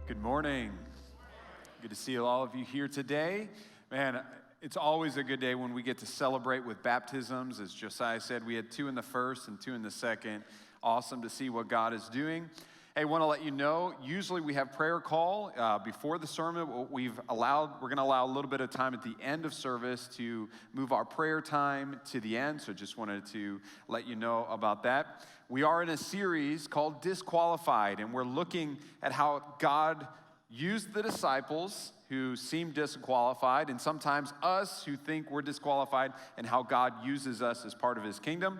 Good morning. Good to see all of you here today. Man, it's always a good day when we get to celebrate with baptisms. As Josiah said, we had 2 in the first and 2 in the second. Awesome to see what God is doing. Hey, I want to let you know, usually we have prayer call before the sermon. We're going to allow a little bit of time at the end of service to move our prayer time to the end. So just wanted to let you know about that. We are in a series called Disqualified, and we're looking at how God used the disciples who seem disqualified, and sometimes us who think we're disqualified, and how God uses us as part of his kingdom.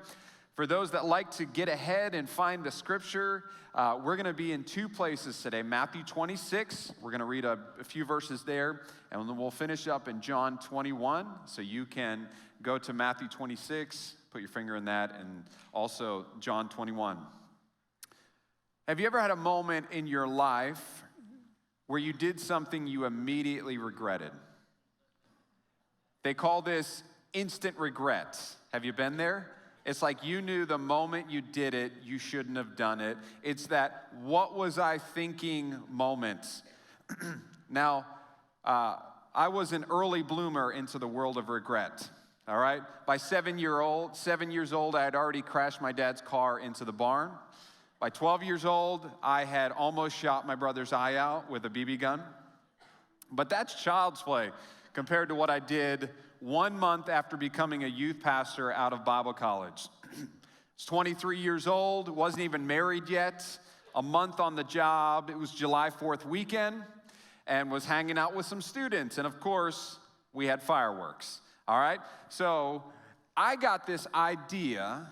For those that like to get ahead and find the scripture, we're going to be in 2 places today. Matthew 26, we're going to read a few verses there, and then we'll finish up in John 21. So you can go to Matthew 26, put your finger in that, and also John 21. Have you ever had a moment in your life where you did something you immediately regretted? They call this instant regret. Have you been there? It's like you knew the moment you did it, you shouldn't have done it. It's that what was I thinking moment. Now, I was an early bloomer into the world of regret, all right? By 7 years old, I had already crashed my dad's car into the barn. By 12 years old, I had almost shot my brother's eye out with a BB gun. But that's child's play compared to what I did 1 month after becoming a youth pastor out of Bible college. I was 23 years old, wasn't even married yet, a month on the job. It was July 4th weekend, and was hanging out with some students. And of course, we had fireworks, all right? So I got this idea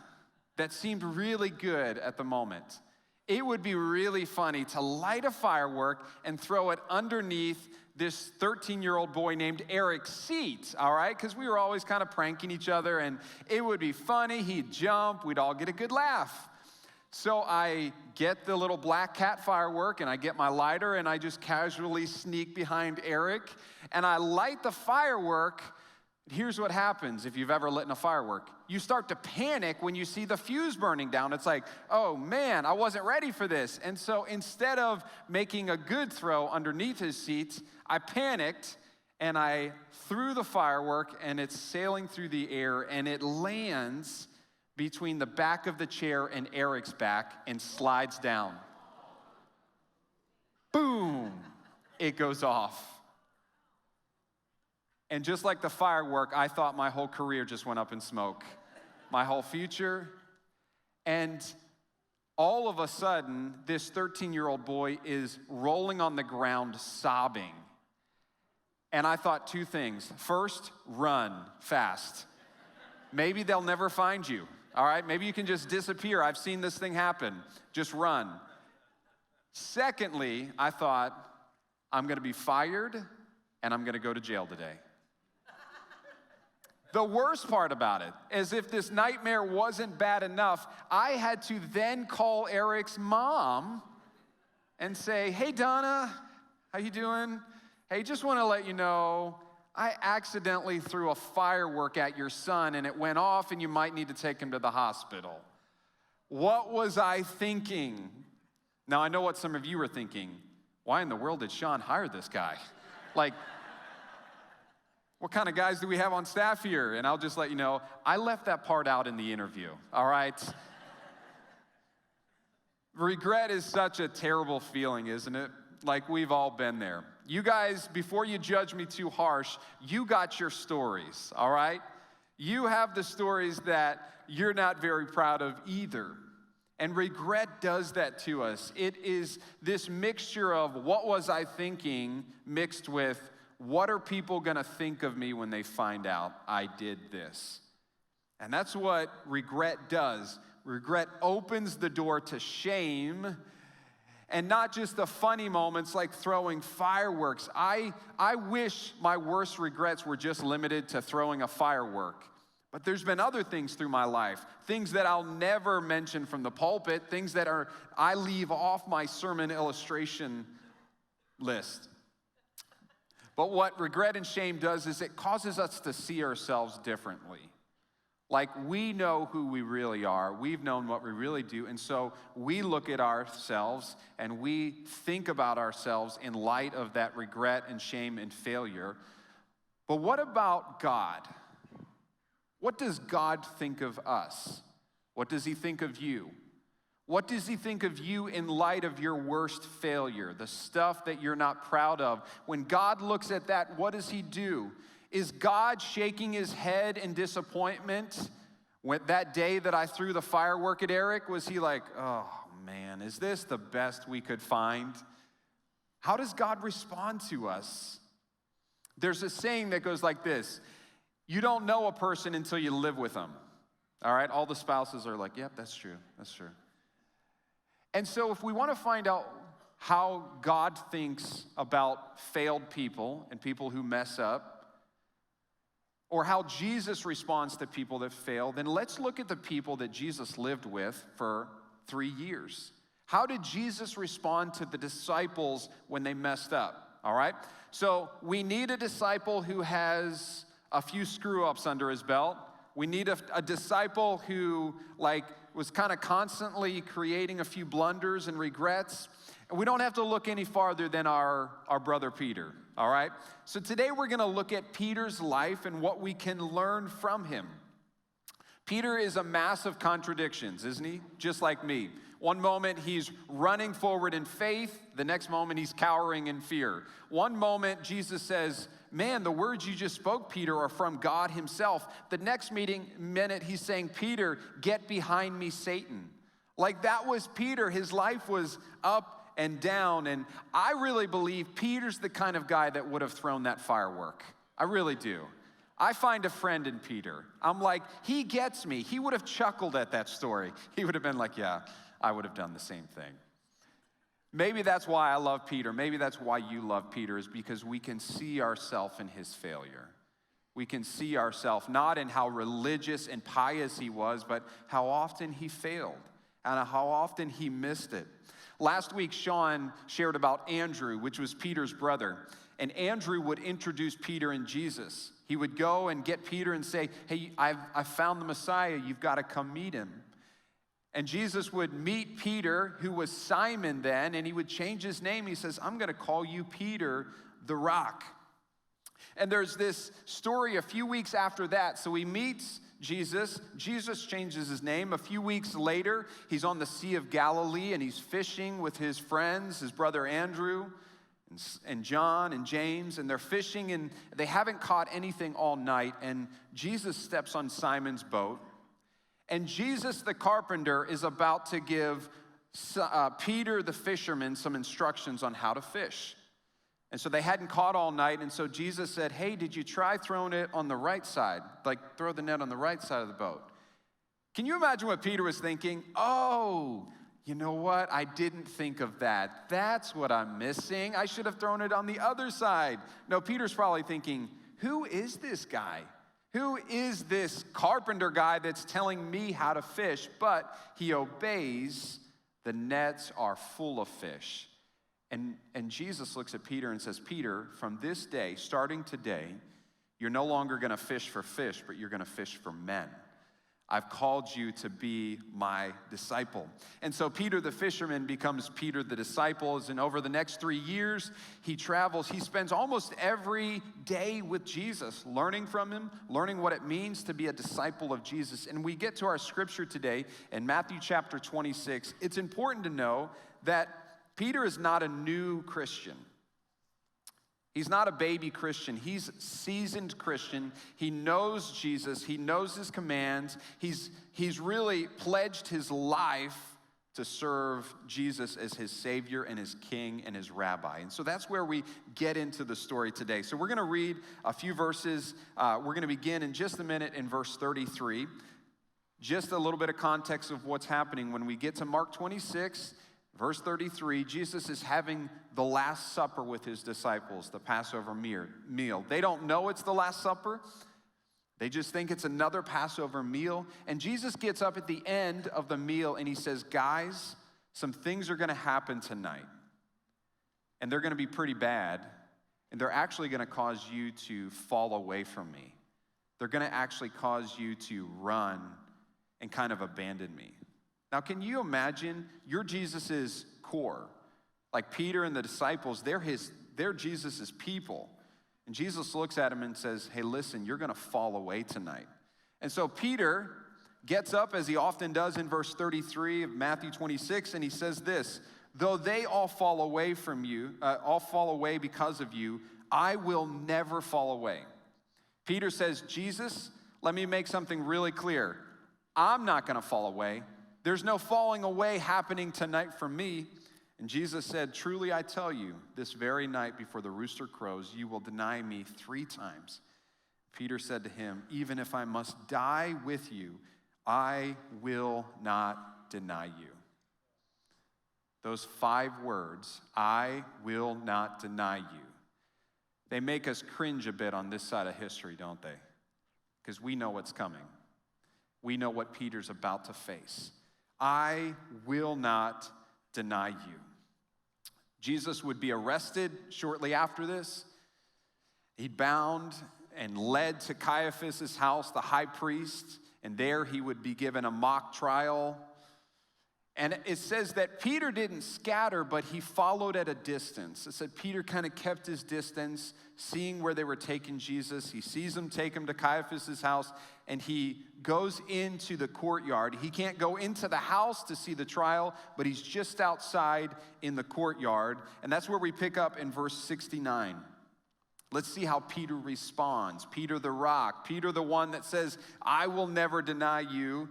that seemed really good at the moment. It would be really funny to light a firework and throw it underneath this 13-year-old boy named Eric's seat, all right? Because we were always kind of pranking each other, and it would be funny. He'd jump. We'd all get a good laugh. So I get the little black cat firework, and I get my lighter, and I just casually sneak behind Eric, and I light the firework. Here's what happens if you've ever lit a firework. You start to panic when you see the fuse burning down. It's like, oh man, I wasn't ready for this. And so instead of making a good throw underneath his seat, I panicked and I threw the firework, and it's sailing through the air, and it lands between the back of the chair and Eric's back and slides down. Boom, it goes off. And just like the firework, I thought my whole career just went up in smoke. My whole future. And all of a sudden, this 13-year-old boy is rolling on the ground sobbing. And I thought 2 things. First, run fast. Maybe they'll never find you, all right? Maybe you can just disappear. I've seen this thing happen. Just run. Secondly, I thought, I'm going to be fired, and I'm going to go to jail today. The worst part about it is, if this nightmare wasn't bad enough, I had to then call Eric's mom and say, hey, Donna, how you doing? Hey, just want to let you know, I accidentally threw a firework at your son, and it went off, and you might need to take him to the hospital. What was I thinking? Now, I know what some of you are thinking. Why in the world did Sean hire this guy? Like, what kind of guys do we have on staff here? And I'll just let you know, I left that part out in the interview, all right? Regret is such a terrible feeling, isn't it? Like, we've all been there. You guys, before you judge me too harsh, you got your stories, all right? You have the stories that you're not very proud of either. And regret does that to us. It is this mixture of what was I thinking mixed with what are people going to think of me when they find out I did this. And that's what regret does. Regret opens the door to shame, and not just the funny moments like throwing fireworks. I wish my worst regrets were just limited to throwing a firework. But there's been other things through my life, things that I'll never mention from the pulpit, things that I leave off my sermon illustration list. But what regret and shame does is it causes us to see ourselves differently. Like, we know who we really are. We've known what we really do. And so we look at ourselves and we think about ourselves in light of that regret and shame and failure. But what about God? What does God think of us? What does he think of you? What does he think of you in light of your worst failure, the stuff that you're not proud of? When God looks at that, what does he do? Is God shaking his head in disappointment? When that day that I threw the firework at Eric, was he like, oh man, is this the best we could find? How does God respond to us? There's a saying that goes like this: you don't know a person until you live with them. All right, all the spouses are like, yep, that's true, that's true. And so if we want to find out how God thinks about failed people and people who mess up, or how Jesus responds to people that fail, then let's look at the people that Jesus lived with for 3 years. How did Jesus respond to the disciples when they messed up? All right? So we need a disciple who has a few screw-ups under his belt. We need a disciple who was kind of constantly creating a few blunders and regrets. And we don't have to look any farther than our brother Peter, all right? So today we're going to look at Peter's life and what we can learn from him. Peter is a mass of contradictions, isn't he? Just like me. One moment he's running forward in faith. The next moment he's cowering in fear. One moment Jesus says, man, the words you just spoke, Peter, are from God himself. The next minute he's saying, Peter, get behind me, Satan. Like, that was Peter. His life was up and down. And I really believe Peter's the kind of guy that would have thrown that firework. I really do. I find a friend in Peter. I'm like, he gets me. He would have chuckled at that story. He would have been like, yeah, I would have done the same thing. Maybe that's why I love Peter. Maybe that's why you love Peter, is because we can see ourselves in his failure. We can see ourselves not in how religious and pious he was, but how often he failed and how often he missed it. Last week, Sean shared about Andrew, which was Peter's brother. And Andrew would introduce Peter and Jesus. He would go and get Peter and say, hey, I've found the Messiah. You've got to come meet him. And Jesus would meet Peter, who was Simon then, and he would change his name. He says, I'm going to call you Peter the Rock. And there's this story a few weeks after that. So he meets Jesus. Jesus changes his name. A few weeks later, he's on the Sea of Galilee, and he's fishing with his friends, his brother Andrew, and John and James, and they're fishing, and they haven't caught anything all night, and Jesus steps on Simon's boat, and Jesus the carpenter is about to give Peter the fisherman some instructions on how to fish. And so they hadn't caught all night, and so Jesus said, hey, did you try throwing it on the right side? Like, throw the net on the right side of the boat. Can you imagine what Peter was thinking? Oh, you know what? I didn't think of that. That's what I'm missing. I should have thrown it on the other side. No, Peter's probably thinking, who is this guy? Who is this carpenter guy that's telling me how to fish? But he obeys. The nets are full of fish. And Jesus looks at Peter and says, Peter, from this day, starting today, you're no longer going to fish for fish, but you're going to fish for men. I've called you to be my disciple. And so Peter the fisherman becomes Peter the disciple. And over the next 3 years, he travels. He spends almost every day with Jesus, learning from him, learning what it means to be a disciple of Jesus. And we get to our scripture today in Matthew chapter 26. It's important to know that Peter is not a new Christian. He's not a baby Christian. He's a seasoned Christian. He knows Jesus. He knows his commands. He's really pledged his life to serve Jesus as his Savior and his King and his Rabbi. And so that's where we get into the story today. So we're going to read a few verses. We're going to begin in just a minute in verse 33. Just a little bit of context of what's happening. When we get to Mark 26, verse 33, Jesus is having the Last Supper with his disciples, the Passover meal. They don't know it's the Last Supper. They just think it's another Passover meal. And Jesus gets up at the end of the meal and he says, guys, some things are going to happen tonight. And they're going to be pretty bad. And they're actually going to cause you to fall away from me. they're going to actually cause you to run and kind of abandon me. Now, can you imagine? You're Jesus's core. Like Peter and the disciples, they're Jesus's people. And Jesus looks at him and says, hey, listen, you're going to fall away tonight. And so Peter gets up, as he often does in verse 33 of Matthew 26, and he says this, though they all fall away from you, all fall away because of you, I will never fall away. Peter says, Jesus, let me make something really clear. I'm not going to fall away. There's no falling away happening tonight for me. And Jesus said, truly I tell you, this very night before the rooster crows, you will deny me 3 times. Peter said to him, even if I must die with you, I will not deny you. Those 5 words, I will not deny you, they make us cringe a bit on this side of history, don't they? Because we know what's coming. We know what Peter's about to face. I will not deny you. Jesus would be arrested shortly after this. He'd bound and led to Caiaphas' house, the high priest, and there he would be given a mock trial. And it says that Peter didn't scatter, but he followed at a distance. It said Peter kind of kept his distance, seeing where they were taking Jesus. He sees them take him to Caiaphas' house, and he goes into the courtyard. He can't go into the house to see the trial, but he's just outside in the courtyard. And that's where we pick up in verse 69. Let's see how Peter responds. Peter the rock, Peter the one that says, I will never deny you.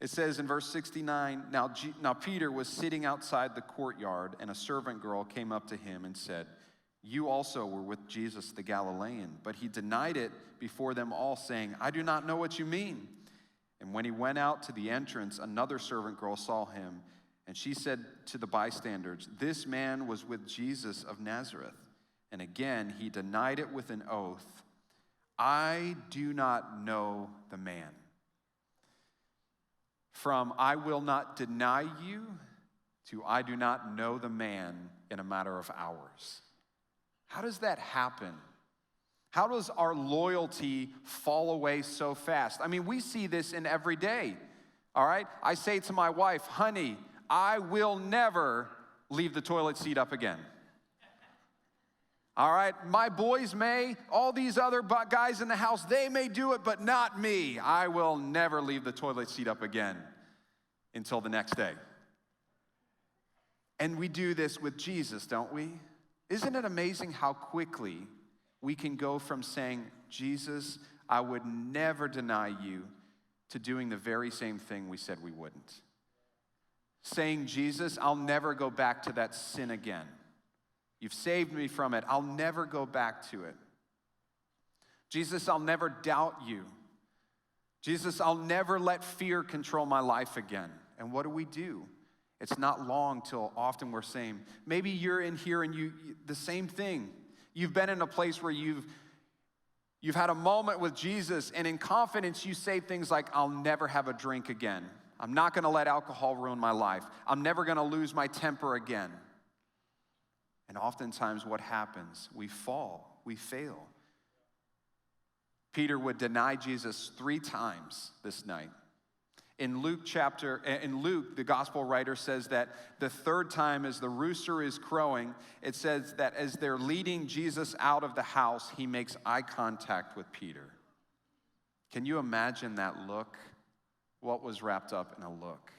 It says in verse 69, now Peter was sitting outside the courtyard, and a servant girl came up to him and said, you also were with Jesus the Galilean. But he denied it before them all, saying, I do not know what you mean. And when he went out to the entrance, another servant girl saw him, and she said to the bystanders, this man was with Jesus of Nazareth. And again, he denied it with an oath, I do not know the man. From I will not deny you to I do not know the man in a matter of hours. How does that happen? How does our loyalty fall away so fast? I mean, we see this in every day, all right? I say to my wife, honey, I will never leave the toilet seat up again. All right, my boys may, all these other guys in the house, they may do it, but not me. I will never leave the toilet seat up again until the next day. And we do this with Jesus, don't we? Isn't it amazing how quickly we can go from saying, Jesus, I would never deny you, to doing the very same thing we said we wouldn't. Saying, Jesus, I'll never go back to that sin again. You've saved me from it. I'll never go back to it. Jesus, I'll never doubt you. Jesus, I'll never let fear control my life again. And what do? It's not long till often we're saying, maybe you're in here and you the same thing. You've been in a place where you've had a moment with Jesus, and in confidence you say things like, I'll never have a drink again. I'm not going to let alcohol ruin my life. I'm never going to lose my temper again. And oftentimes what happens? We fall, we fail. Peter would deny Jesus 3 times this night. In Luke, the gospel writer says that the 3rd time, as the rooster is crowing, it says that as they're leading Jesus out of the house, he makes eye contact with Peter. Can you imagine that look? What was wrapped up in a look?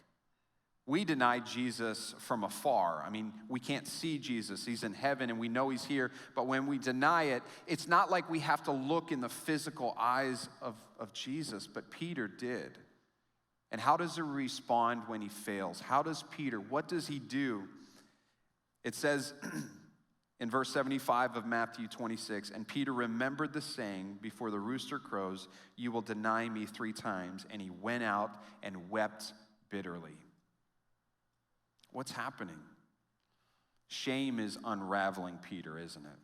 We deny Jesus from afar. I mean, we can't see Jesus. He's in heaven and we know he's here. But when we deny it, it's not like we have to look in the physical eyes of Jesus, but Peter did. And how does he respond when he fails? How does Peter, what does he do? It says in verse 75 of Matthew 26, and Peter remembered the saying, before the rooster crows, you will deny me 3 times. And he went out and wept bitterly. What's happening? Shame is unraveling Peter, isn't it?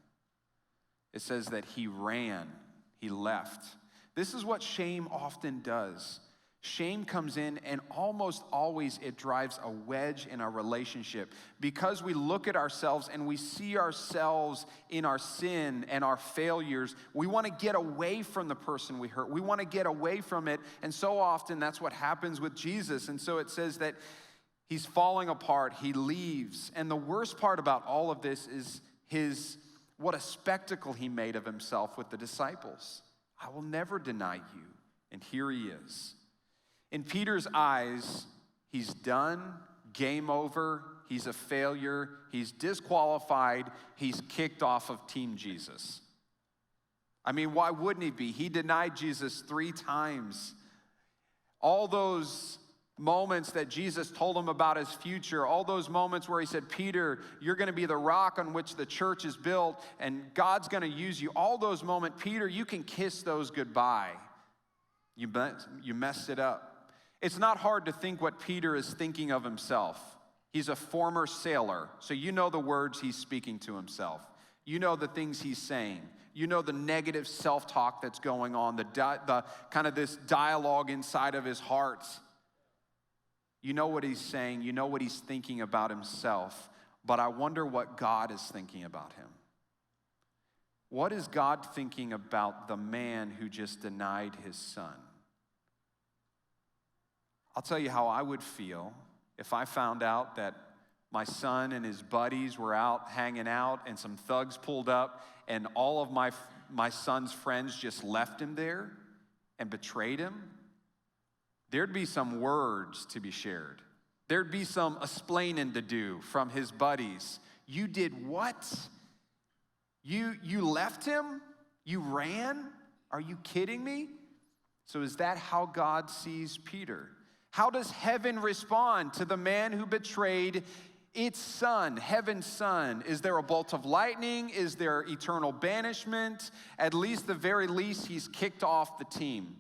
It says that he ran, he left. This is what shame often does. Shame comes in, and almost always it drives a wedge in our relationship because we look at ourselves and we see ourselves in our sin and our failures. We want to get away from the person we hurt. We want to get away from it, and so often that's what happens with Jesus. And so it says that he's falling apart, he leaves, and the worst part about all of this is what a spectacle he made of himself with the disciples. I will never deny you, and here he is. In Peter's eyes, he's done, game over, he's a failure, he's disqualified, he's kicked off of Team Jesus. I mean, why wouldn't he be? He denied Jesus 3 times. All those moments that Jesus told him about his future, all those moments where he said, Peter, you're going to be the rock on which the church is built, and God's going to use you. All those moments, Peter, you can kiss those goodbye. You messed it up. It's not hard to think what Peter is thinking of himself. He's a former sailor, so you know the words he's speaking to himself. You know the things he's saying. You know the negative self-talk that's going on, the kind of this dialogue inside of his heart. You know what he's saying. You know what he's thinking about himself. But I wonder what God is thinking about him. What is God thinking about the man who just denied his son? I'll tell you how I would feel if I found out that my son and his buddies were out hanging out and some thugs pulled up and all of my son's friends just left him there and betrayed him. There'd be some words to be shared. There'd be some explaining to do from his buddies. You did what? You left him? You ran? Are you kidding me? So is that how God sees Peter? How does heaven respond to the man who betrayed its son, heaven's son? Is there a bolt of lightning? Is there eternal banishment? At least, the very least, he's kicked off the team.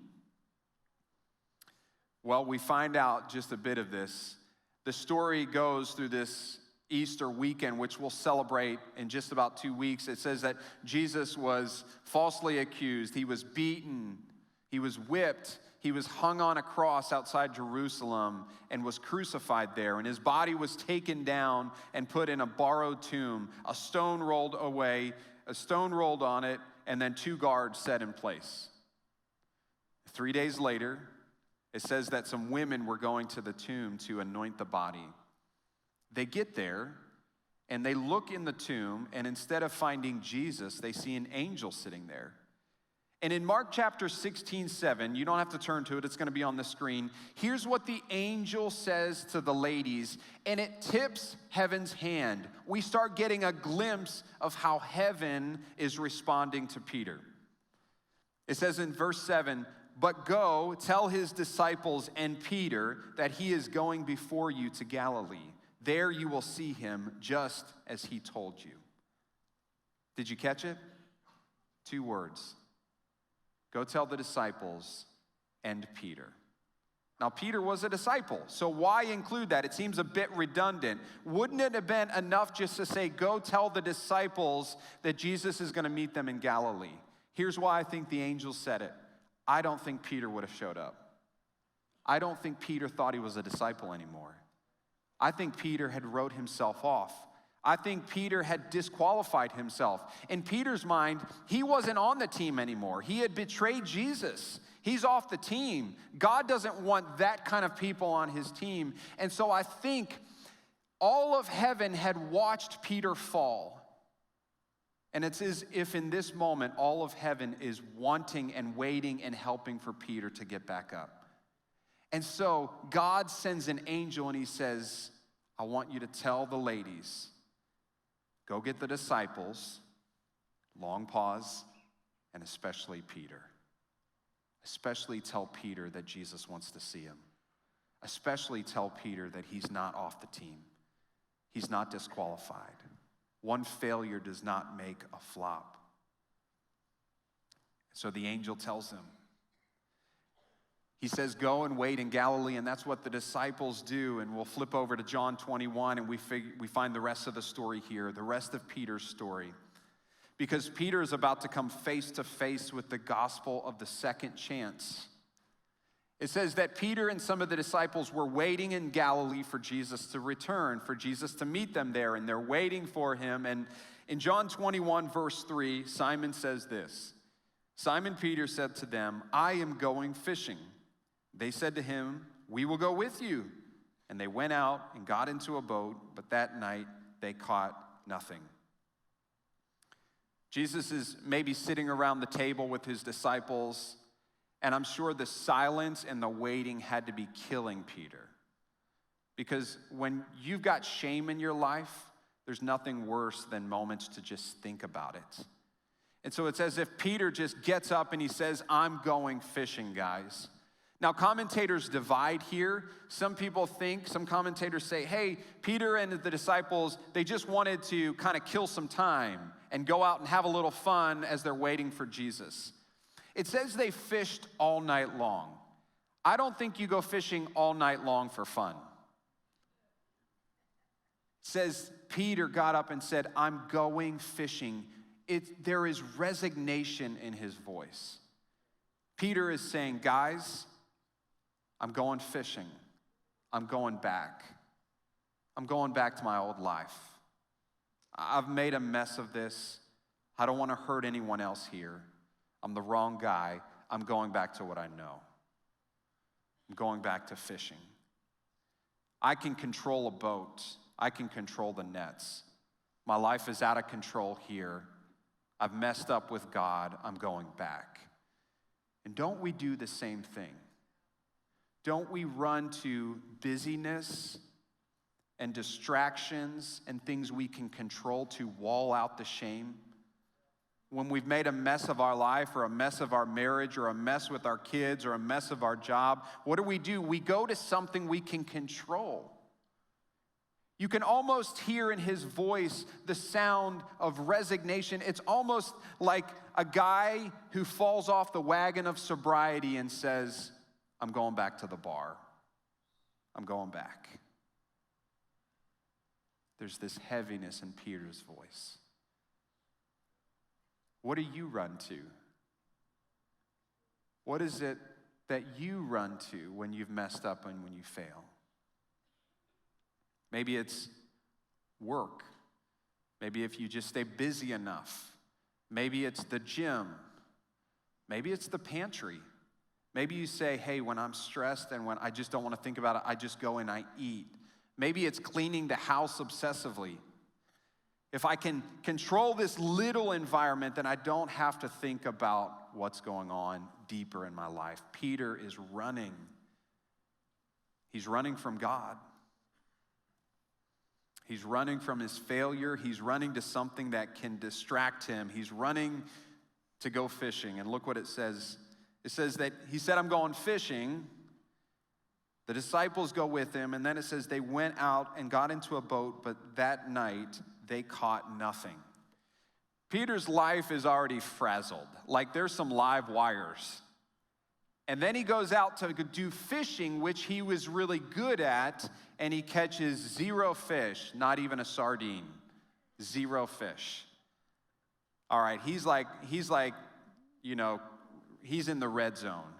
Well, we find out just a bit of this. The story goes through this Easter weekend, which we'll celebrate in just about 2 weeks. It says that Jesus was falsely accused. He was beaten. He was whipped. He was hung on a cross outside Jerusalem and was crucified there. And his body was taken down and put in a borrowed tomb. A stone rolled away, a stone rolled on it, and then 2 guards set in place. 3 days later, it says that some women were going to the tomb to anoint the body. They get there, and they look in the tomb, and instead of finding Jesus, they see an angel sitting there. And in Mark chapter 16:7, you don't have to turn to it, it's going to be on the screen. Here's what the angel says to the ladies, and it tips heaven's hand. We start getting a glimpse of how heaven is responding to Peter. It says in verse 7, "But go, tell his disciples and Peter that he is going before you to Galilee. There you will see him just as he told you." Did you catch it? 2 words. Go tell the disciples and Peter. Now, Peter was a disciple, so why include that? It seems a bit redundant. Wouldn't it have been enough just to say, go tell the disciples that Jesus is going to meet them in Galilee? Here's why I think the angel said it. I don't think Peter would have showed up. I don't think Peter thought he was a disciple anymore. I think Peter had wrote himself off. I think Peter had disqualified himself. In Peter's mind, he wasn't on the team anymore. He had betrayed Jesus. He's off the team. God doesn't want that kind of people on his team. And so I think all of heaven had watched Peter fall. And it's as if in this moment, all of heaven is wanting and waiting and helping for Peter to get back up. And so God sends an angel and he says, I want you to tell the ladies, go get the disciples, long pause, and especially Peter. Especially tell Peter that Jesus wants to see him. Especially tell Peter that he's not off the team. He's not disqualified. One failure does not make a flop. So the angel tells him. He says, go and wait in Galilee, and that's what the disciples do. And we'll flip over to John 21, and we find the rest of the story here, the rest of Peter's story. Because Peter is about to come face to face with the gospel of the second chance. It says that Peter and some of the disciples were waiting in Galilee for Jesus to return, for Jesus to meet them there, and they're waiting for him. And in John 21, verse 3, Simon says this, Simon Peter said to them, I am going fishing. They said to him, we will go with you. And they went out and got into a boat, but that night they caught nothing. Jesus is maybe sitting around the table with his disciples, and I'm sure the silence and the waiting had to be killing Peter. Because when you've got shame in your life, there's nothing worse than moments to just think about it. And so it's as if Peter just gets up and he says, I'm going fishing, guys. Now, commentators divide here. Some commentators say, hey, Peter and the disciples, they just wanted to kind of kill some time and go out and have a little fun as they're waiting for Jesus. It says they fished all night long. I don't think you go fishing all night long for fun. It says Peter got up and said, I'm going fishing. There is resignation in his voice. Peter is saying, guys, I'm going fishing. I'm going back. I'm going back to my old life. I've made a mess of this. I don't want to hurt anyone else here. I'm the wrong guy. I'm going back to what I know. I'm going back to fishing. I can control a boat. I can control the nets. My life is out of control here. I've messed up with God. I'm going back. And don't we do the same thing? Don't we run to busyness and distractions and things we can control to wall out the shame? When we've made a mess of our life or a mess of our marriage or a mess with our kids or a mess of our job, what do? We go to something we can control. You can almost hear in his voice the sound of resignation. It's almost like a guy who falls off the wagon of sobriety and says, I'm going back to the bar. I'm going back. There's this heaviness in Peter's voice. What do you run to? What is it that you run to when you've messed up and when you fail? Maybe it's work. Maybe if you just stay busy enough. Maybe it's the gym. Maybe it's the pantry. Maybe you say, hey, when I'm stressed and when I just don't want to think about it, I just go and I eat. Maybe it's cleaning the house obsessively. If I can control this little environment, then I don't have to think about what's going on deeper in my life. Peter is running. He's running from God. He's running from his failure. He's running to something that can distract him. He's running to go fishing. And look what it says. It says that he said, I'm going fishing. The disciples go with him. And then it says they went out and got into a boat, but that night they caught nothing. Peter's life is already frazzled. Like there's some live wires. And then he goes out to do fishing, which he was really good at, and he catches 0 fish, not even a sardine. 0 fish. All right, he's like, he's in the red zone.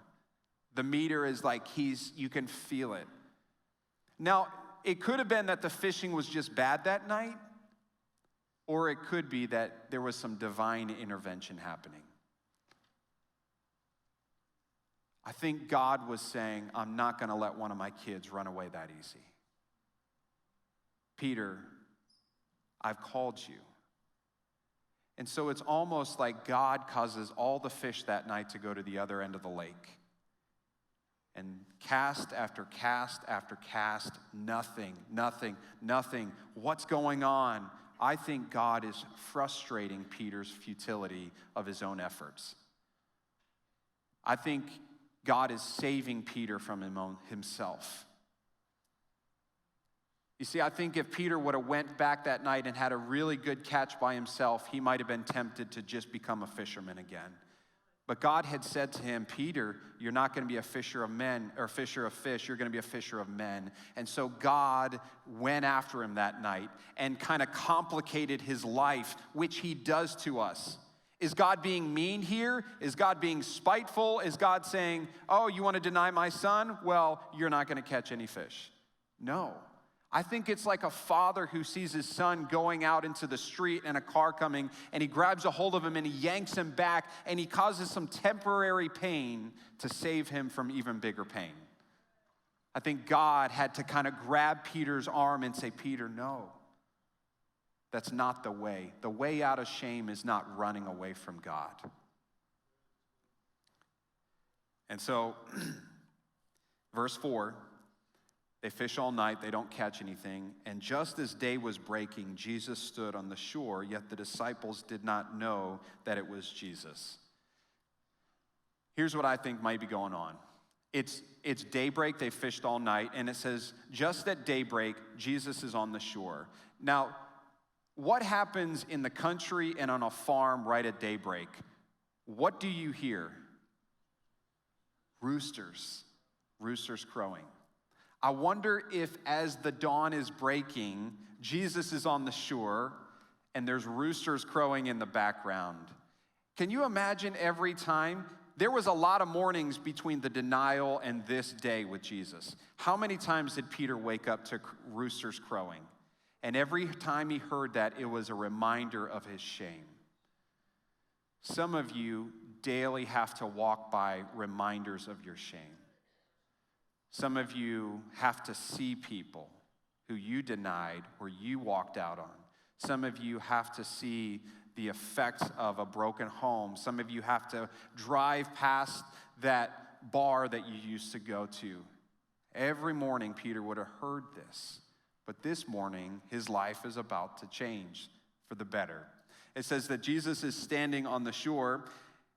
The meter is like you can feel it. Now, it could have been that the fishing was just bad that night, or it could be that there was some divine intervention happening. I think God was saying, I'm not going to let one of my kids run away that easy. Peter, I've called you. And so it's almost like God causes all the fish that night to go to the other end of the lake. And cast after cast after cast, nothing. What's going on? I think God is frustrating Peter's futility of his own efforts. I think God is saving Peter from himself. You see, I think if Peter would have went back that night and had a really good catch by himself, he might have been tempted to just become a fisherman again. But God had said to him, Peter, you're not going to be a fisher of men or fisher of fish. You're going to be a fisher of men. And so God went after him that night and kind of complicated his life, which he does to us. Is God being mean here? Is God being spiteful? Is God saying, oh, you want to deny my son? Well, you're not going to catch any fish. No. I think it's like a father who sees his son going out into the street and a car coming, and he grabs a hold of him and he yanks him back, and he causes some temporary pain to save him from even bigger pain. I think God had to kind of grab Peter's arm and say, Peter, no, that's not the way. The way out of shame is not running away from God. And so, verse 4, they fish all night, they don't catch anything, and just as day was breaking, Jesus stood on the shore, yet the disciples did not know that it was Jesus. Here's what I think might be going on. It's daybreak, they fished all night, and it says, just at daybreak, Jesus is on the shore. Now, what happens in the country and on a farm right at daybreak? What do you hear? Roosters crowing. I wonder if as the dawn is breaking, Jesus is on the shore and there's roosters crowing in the background. Can you imagine every time? There was a lot of mornings between the denial and this day with Jesus. How many times did Peter wake up to roosters crowing? And every time he heard that, it was a reminder of his shame. Some of you daily have to walk by reminders of your shame. Some of you have to see people who you denied or you walked out on. Some of you have to see the effects of a broken home. Some of you have to drive past that bar that you used to go to. Every morning, Peter would have heard this. But this morning, his life is about to change for the better. It says that Jesus is standing on the shore,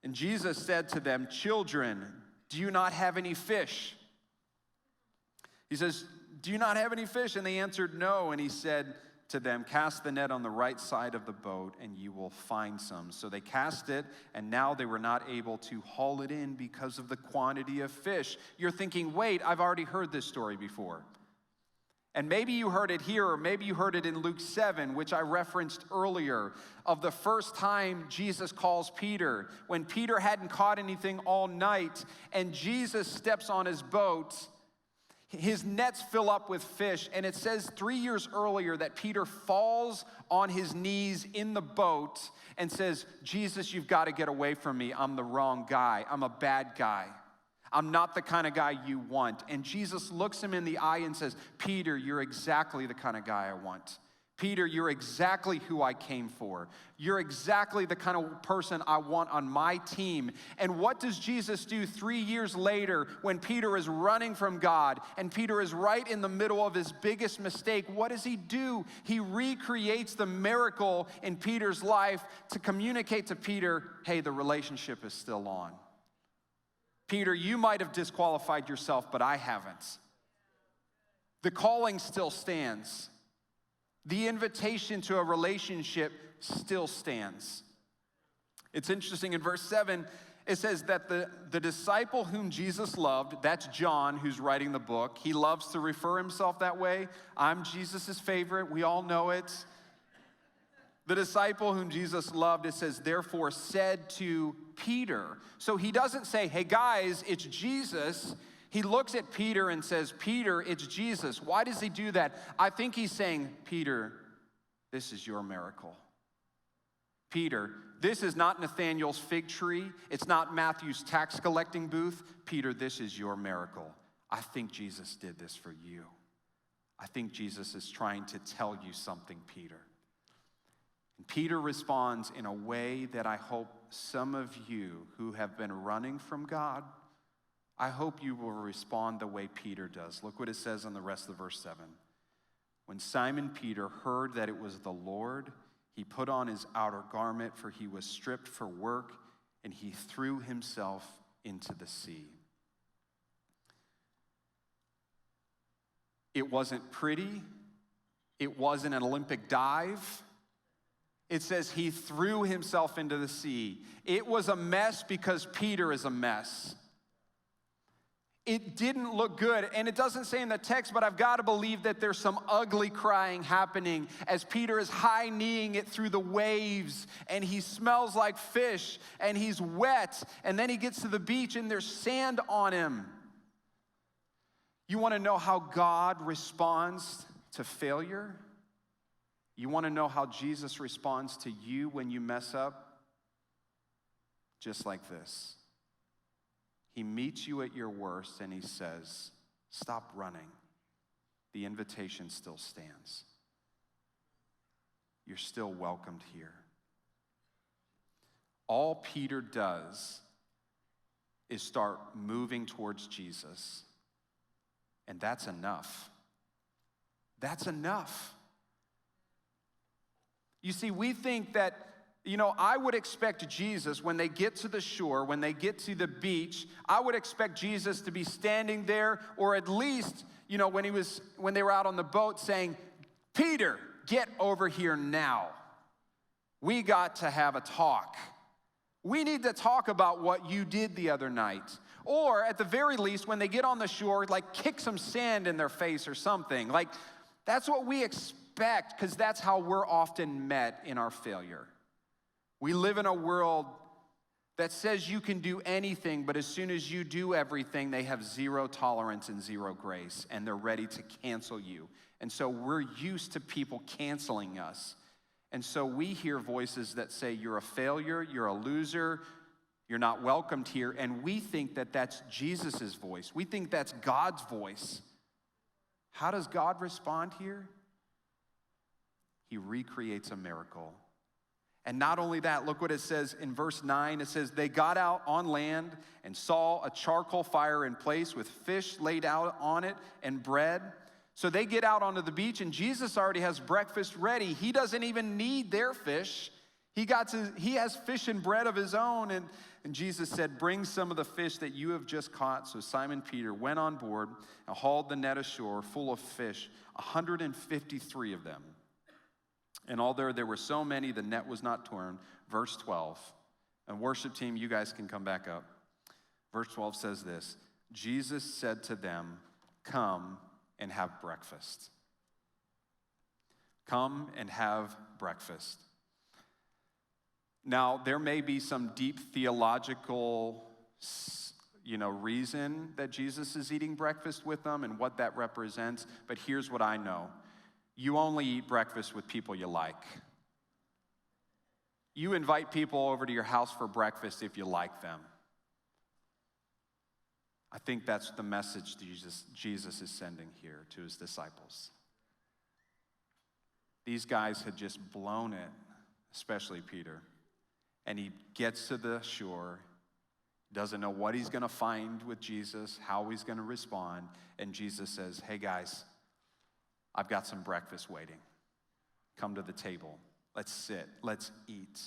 and Jesus said to them, "Children, do you not have any fish?" He says, "Do you not have any fish?" And they answered, "No." And he said to them, "Cast the net on the right side of the boat, and you will find some." So they cast it, and now they were not able to haul it in because of the quantity of fish. You're thinking, wait, I've already heard this story before. And maybe you heard it here, or maybe you heard it in Luke 7, which I referenced earlier, of the first time Jesus calls Peter, when Peter hadn't caught anything all night, and Jesus steps on his boat. His nets fill up with fish, and it says 3 years earlier that Peter falls on his knees in the boat and says, "Jesus, you've got to get away from me. I'm the wrong guy. I'm a bad guy. I'm not the kind of guy you want." And Jesus looks him in the eye and says, "Peter, you're exactly the kind of guy I want. Peter, you're exactly who I came for. You're exactly the kind of person I want on my team." And what does Jesus do 3 years later when Peter is running from God and Peter is right in the middle of his biggest mistake? What does he do? He recreates the miracle in Peter's life to communicate to Peter, hey, the relationship is still on. Peter, you might have disqualified yourself, but I haven't. The calling still stands. The invitation to a relationship still stands. It's interesting, in verse 7, it says that the disciple whom Jesus loved, that's John who's writing the book. He loves to refer himself that way. I'm Jesus' favorite. We all know it. The disciple whom Jesus loved, it says, therefore said to Peter. So he doesn't say, hey guys, it's Jesus. He looks at Peter and says, Peter, it's Jesus. Why does he do that? I think he's saying, Peter, this is your miracle. Peter, this is not Nathaniel's fig tree. It's not Matthew's tax collecting booth. Peter, this is your miracle. I think Jesus did this for you. I think Jesus is trying to tell you something, Peter. And Peter responds in a way that I hope some of you who have been running from God, I hope you will respond the way Peter does. Look what it says on the rest of verse 7. When Simon Peter heard that it was the Lord, he put on his outer garment, for he was stripped for work, and he threw himself into the sea. It wasn't pretty. It wasn't an Olympic dive. It says he threw himself into the sea. It was a mess because Peter is a mess. it didn't look good. And it doesn't say in the text, but I've got to believe that there's some ugly crying happening as Peter is high-kneeing it through the waves, and he smells like fish, and he's wet, and then he gets to the beach and there's sand on him. You want to know how God responds to failure? You want to know how Jesus responds to you when you mess up? Just like this. He meets you at your worst and he says, stop running. The invitation still stands. You're still welcomed here. All Peter does is start moving towards Jesus. And that's enough. That's enough. You see, we think that, I would expect Jesus, when they get to the shore, when they get to the beach, I would expect Jesus to be standing there, or at least, when they were out on the boat saying, Peter, get over here now. We got to have a talk. We need to talk about what you did the other night. Or at the very least, when they get on the shore, kick some sand in their face or something. That's what we expect, because that's how we're often met in our failure. We live in a world that says you can do anything, but as soon as you do everything, they have zero tolerance and zero grace, and they're ready to cancel you. And so we're used to people canceling us. And so we hear voices that say, you're a failure, you're a loser, you're not welcomed here, and we think that that's Jesus' voice. We think that's God's voice. How does God respond here? He recreates a miracle. And not only that, look what it says in verse 9. It says, they got out on land and saw a charcoal fire in place with fish laid out on it and bread. So they get out onto the beach, and Jesus already has breakfast ready. He doesn't even need their fish. He has fish and bread of his own. And Jesus said, bring some of the fish that you have just caught. So Simon Peter went on board and hauled the net ashore full of fish, 153 of them. And although there were so many, the net was not torn. Verse 12. And worship team, you guys can come back up. Verse 12 says this. Jesus said to them, come and have breakfast. Come and have breakfast. Now, there may be some deep theological, reason that Jesus is eating breakfast with them and what that represents, but here's what I know. You only eat breakfast with people you like. You invite people over to your house for breakfast if you like them. I think that's the message Jesus is sending here to his disciples. These guys had just blown it, especially Peter. And he gets to the shore, doesn't know what he's going to find with Jesus, how he's going to respond. And Jesus says, hey guys, I've got some breakfast waiting. Come to the table. Let's sit. Let's eat.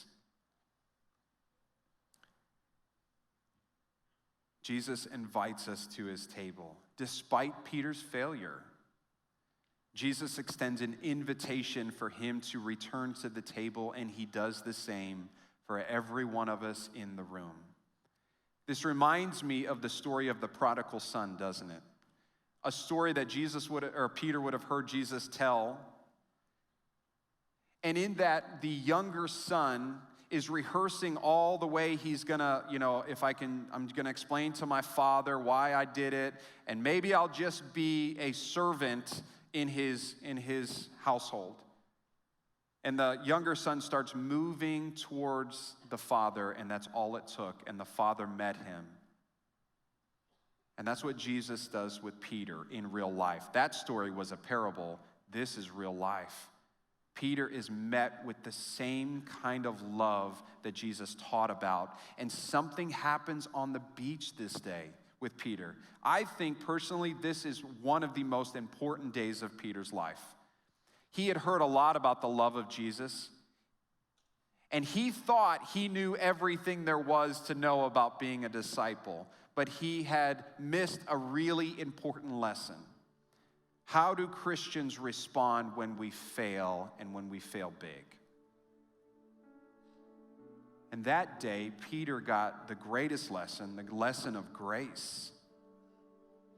Jesus invites us to his table. Despite Peter's failure, Jesus extends an invitation for him to return to the table, and he does the same for every one of us in the room. This reminds me of the story of the prodigal son, doesn't it? A story that Peter would have heard Jesus tell. And in that, the younger son is rehearsing all the way he's gonna, I'm gonna explain to my father why I did it, and maybe I'll just be a servant in his household. And the younger son starts moving towards the father, and that's all it took, and the father met him. And that's what Jesus does with Peter in real life. That story was a parable. This is real life. Peter is met with the same kind of love that Jesus taught about. And something happens on the beach this day with Peter. I think personally this is one of the most important days of Peter's life. He had heard a lot about the love of Jesus, and he thought he knew everything there was to know about being a disciple, but he had missed a really important lesson. How do Christians respond when we fail and when we fail big? And that day, Peter got the greatest lesson, the lesson of grace.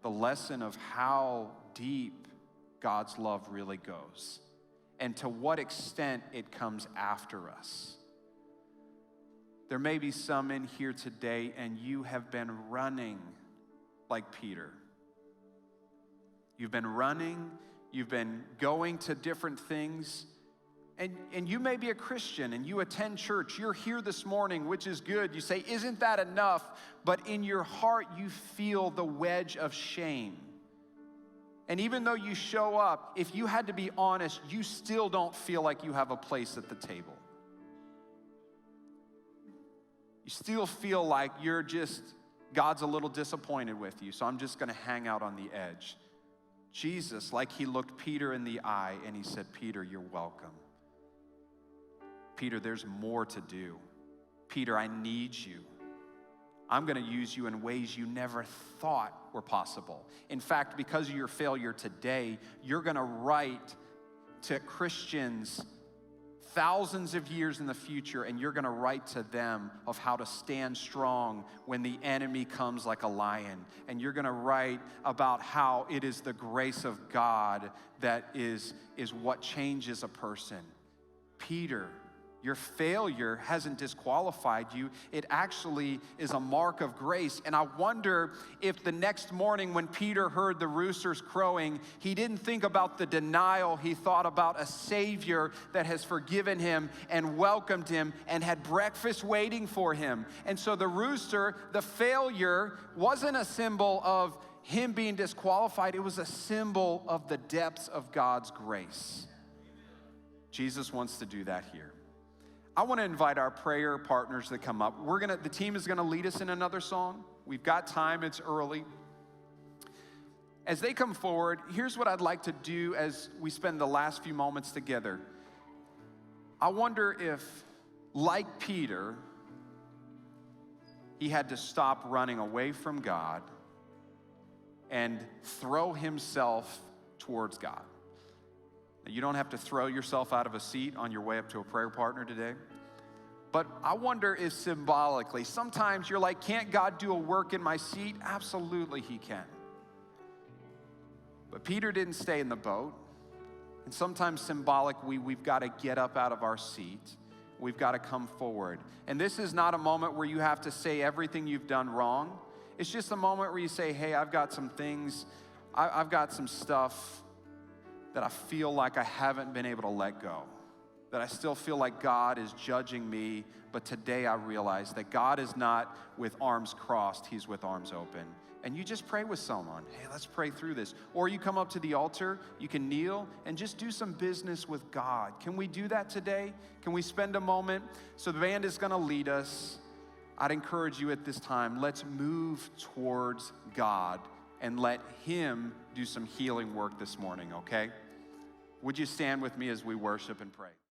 the lesson of how deep God's love really goes and to what extent it comes after us. There may be some in here today and you have been running like Peter. You've been running, you've been going to different things, and you may be a Christian and you attend church. You're here this morning, which is good. You say, isn't that enough? But in your heart, you feel the wedge of shame. And even though you show up, if you had to be honest, you still don't feel like you have a place at the table. You still feel like God's a little disappointed with you, so I'm just gonna hang out on the edge. Jesus, like he looked Peter in the eye and he said, Peter, you're welcome. Peter, there's more to do. Peter, I need you. I'm gonna use you in ways you never thought were possible. In fact, because of your failure today, you're gonna write to Christians thousands of years in the future, and you're gonna write to them of how to stand strong when the enemy comes like a lion. And you're gonna write about how it is the grace of God that is what changes a person. Peter, your failure hasn't disqualified you. It actually is a mark of grace. And I wonder if the next morning when Peter heard the roosters crowing, he didn't think about the denial. He thought about a Savior that has forgiven him and welcomed him and had breakfast waiting for him. And so the rooster, the failure, wasn't a symbol of him being disqualified. It was a symbol of the depths of God's grace. Jesus wants to do that here. I want to invite our prayer partners to come up. The team is gonna lead us in another song. We've got time, it's early. As they come forward, here's what I'd like to do as we spend the last few moments together. I wonder if, like Peter, he had to stop running away from God and throw himself towards God. You don't have to throw yourself out of a seat on your way up to a prayer partner today. But I wonder if symbolically, sometimes you're like, can't God do a work in my seat? Absolutely he can. But Peter didn't stay in the boat. And sometimes we've got to get up out of our seat. We've got to come forward. And this is not a moment where you have to say everything you've done wrong. It's just a moment where you say, hey, I've got some things, I've got some stuff that I feel like I haven't been able to let go, that I still feel like God is judging me, but today I realize that God is not with arms crossed, he's with arms open. And you just pray with someone, hey, let's pray through this. Or you come up to the altar, you can kneel and just do some business with God. Can we do that today? Can we spend a moment? So the band is gonna lead us. I'd encourage you at this time, let's move towards God and let him do some healing work this morning, okay? Would you stand with me as we worship and pray?